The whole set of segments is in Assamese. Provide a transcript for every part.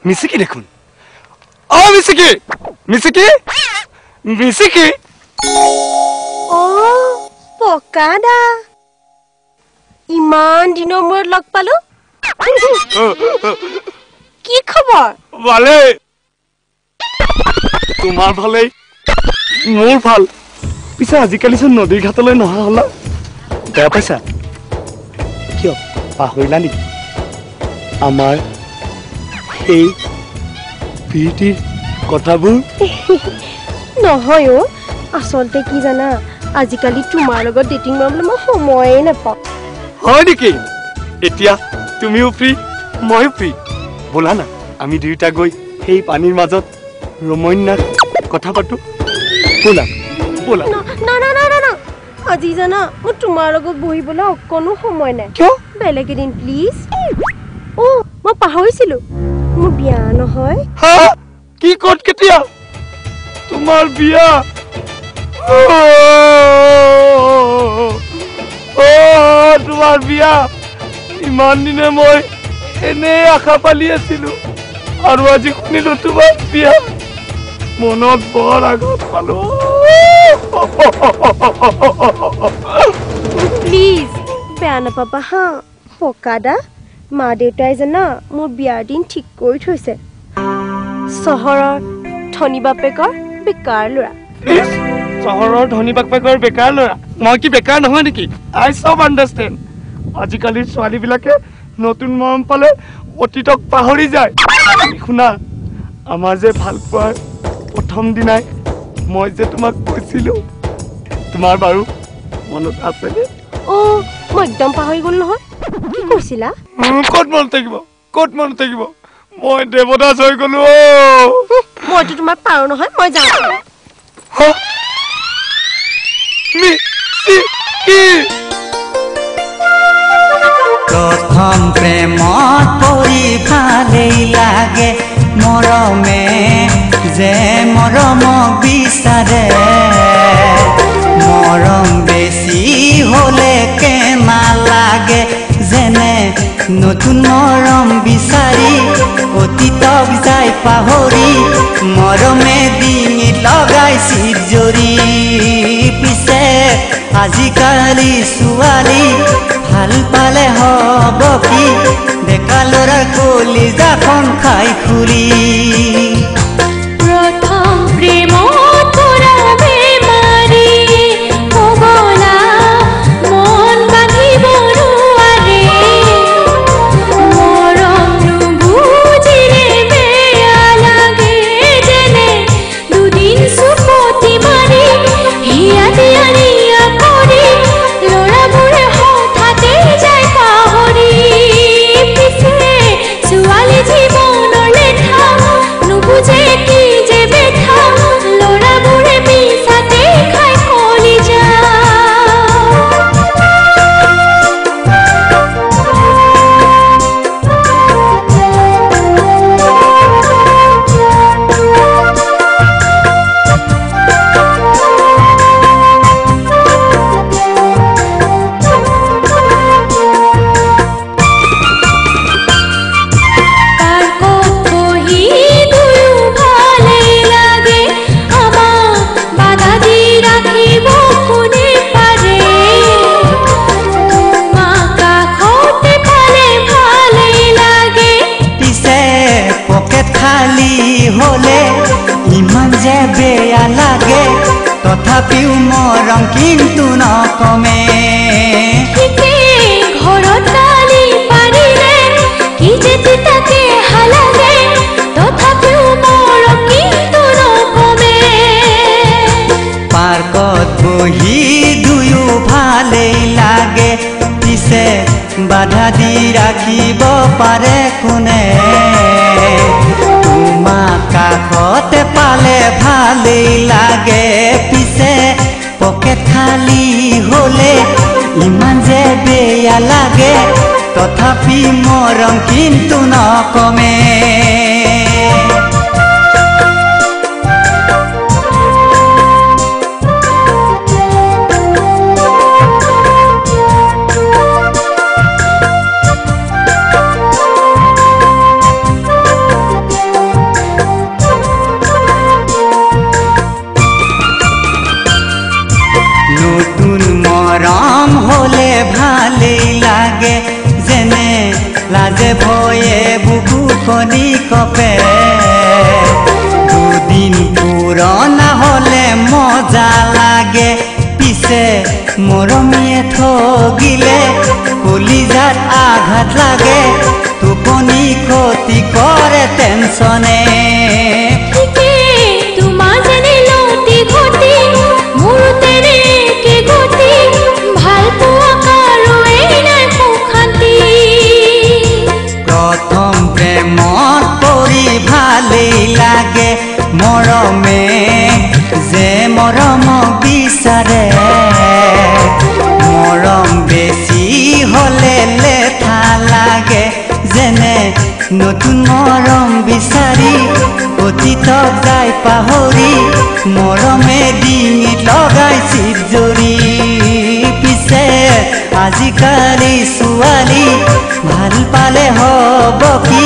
মিছিকি দেখোন অ মিছিকি মিছিকি মিছিকি অ পকাদা ইমান দিনৰ মূৰত লগ পালো কি খবৰ ভালে তোমাৰ ভালেই মোৰ ভাল পিছে আজিকালি চোন নদীৰ ঘাটলৈ নহা হলা বেয়া পাইছা কিয় পাহৰিলা নেকি আমাৰ সেই প্ৰীতিৰ কথাবোৰ নহয় অ আচলতে কি জানা আজিকালি তোমাৰ লগত ডেটিং মাৰিবলৈ মই সময়ে নাপাওঁ হয় নেকি এতিয়া তুমিও ফ্ৰী মইও ফ্ৰী বলা না আমি দুইটা গৈ সেই পানীৰ মাজত ৰমন্যাক কথা পাতো বলা বলা না না না না না আজি জানা মই তোমাৰ লগত বহিবলৈ অকণো সময় নাই কিয় বেলেগ এদিন প্লিজ অ মই পাহৰিছিলো মোৰ বিয়া নহয় হা কি ক'ত কেতিয়া তোমাৰ বিয়া তোমাৰ বিয়া ইমান দিনে মই এনে আশা পালি আছিলো আৰু আজি শুনিলো তোমাৰ বিয়া মনত বৰ আঘাত পালো প্লিজ বেয়া নাপাবা হা পকাদা মা দেউতাই জানা মোৰ বিয়াৰ দিন ঠিক কৰি থৈছে চহৰৰ ধনী বাপেকৰ বেকাৰ ল'ৰা চহৰৰ ধনী বাপেকৰ বেকাৰ ল'ৰা মই কি বেকাৰ নহয় নেকি আই চব আণ্ডাৰষ্টেণ্ড আজিকালিৰ ছোৱালীবিলাকে নতুন মৰম পালে অতীতক পাহৰি যায় শুনা আমাৰ যে ভাল পোৱাৰ প্ৰথম দিনাই মই যে তোমাক কৈছিলো তোমাৰ বাৰু মনত আছেনে অ মই একদম পাহৰি গ'লো নহয় কি কৈছিলা ক'ত মনত থাকিব মই দেৱদাস হৈ গ'লো মইতো তোমাৰ পাৰো নহয় মই যাওঁ প্ৰথম প্ৰেমত পৰি ভালেই লাগে মৰমে যে মৰমক বিচাৰে মৰম বেছি হ'লে কেনা লাগে যেনে নতুন মৰম বিচাৰি অতীতক যাই পাহৰি মৰমে ডিঙিত লগাইছিল জৰি পিছে আজিকালি ছোৱালী ভাল পালে হ'ব কি ডেকা ল'ৰাৰ কলিজাখন খাই খুলি প্ৰথম প্ৰেমত পৰা বেমাৰী পগলা মন বান্ধিব নোৱাৰে মৰম নুবুজিলে বেয়া লাগে যেনে দুদিন চুপতি মাৰি হিয়া দিয়া নিয়া কৰি ল'ৰাবোৰে হঠাতে যায় পাহৰি পিছে ছোৱালী জীৱনৰ লেঠা নুবুজে কি যে বেঠা ল'ৰাবোৰে মিছাতে খাই কলি তথাপিও মৰম কিন্তু নকমে ঘৰত গালি পাৰিলে কি যে তাকে হালাগে তথাপিও মৰম কিন্তু নকমে পাৰ্কত বহি দুয়ো ভালেই লাগে পিছে বাধা দি ৰাখিব পাৰে কোনে তোমাক কাষতে পালে ভালেই লাগে পিছে পকেট খালী হ'লে ইমান যে বেয়া লাগে তথাপি মৰম কিন্তু নকমে যে ভয়ে বুকু কণি কপে দুদিন পুৰণা হলে মজা লাগে পিছে মৰমীয়ে ঠগিলে কলিজাত আঘাত লাগে টোপনি ক্ষতি কৰে টেনচনে প্ৰথম প্ৰেমত পৰি ভালেই লাগে মৰমে যে মৰমক বিচাৰে মৰম বেছি হলে লেঠা লাগে যেনে নতুন মৰম বিচাৰি অতীতক যাই পাহৰি মৰমে ডিঙিত লগাই চিপ জৰি পিছে আজিকালি ছোৱালী ভাল পালে হ'ব কি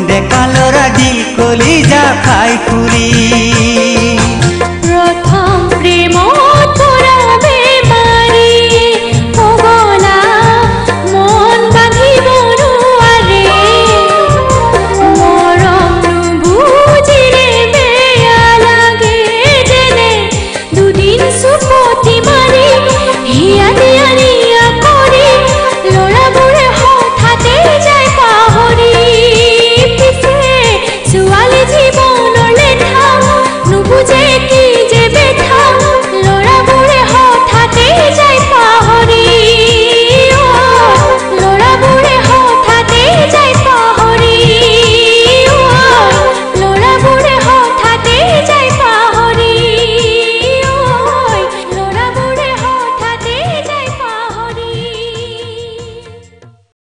ডেকা ল'ৰা দিল কলিজা খাই ফুৰি